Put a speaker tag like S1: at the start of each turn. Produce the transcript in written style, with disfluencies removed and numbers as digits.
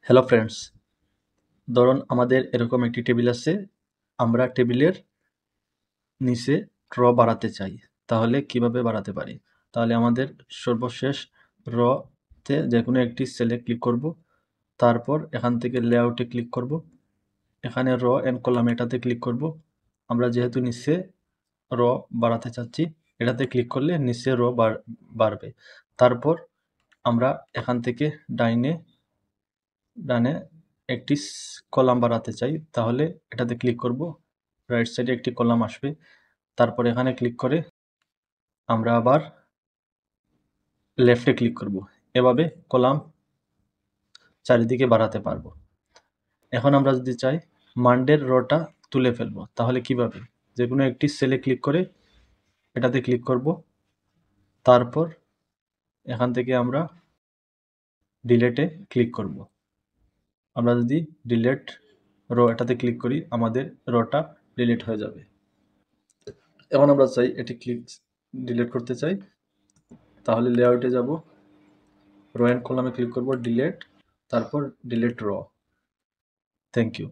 S1: Hello friends, ধরুন আমাদের এরকম একটি টেবিল আছে। আমরা টেবিলের নিচে র বাড়াতে চাই। তাহলে কিভাবে বাড়াতে পারি? তাহলে আমাদের সর্বশেষ তে যে কোনো একটি সেলে ক্লিক করব। তারপর এখান থেকে লেআউটে ক্লিক করব। এখানে র এন্ড কলাম এটাতে ক্লিক করব। আমরা যেহেতু নিচে র বাড়াতে চাচ্ছি, এটাতে ক্লিক করলে নিচে র বাড়বে। তারপর আমরা এখান থেকে ডানে একটি কলাম বাড়াতে চাই, তাহলে এটাতে ক্লিক করব। রাইট সাইডে একটি কলাম আসবে। তারপর এখানে ক্লিক করে আমরা আবার লেফটে ক্লিক করব। এভাবে কলাম চারিদিকে বাড়াতে পারবো। এখন আমরা যদি চাই মানডের রটা তুলে ফেলবো, তাহলে কিভাবে? যে কোনো একটি সেলে ক্লিক করে এটাতে ক্লিক করব। তারপর এখান থেকে আমরা ডিলেটে ক্লিক করব। আমরা যদি ডিলেট এটাতে ক্লিক করি, আমাদের রটা ডিলিট হয়ে যাবে। এখন আমরা চাই এটি ডিলিট করতে চাই, তাহলে লেআউটে যাব, র এন্ড কলামে ক্লিক করব, ডিলিট, তারপর ডিলিট র। Thank you.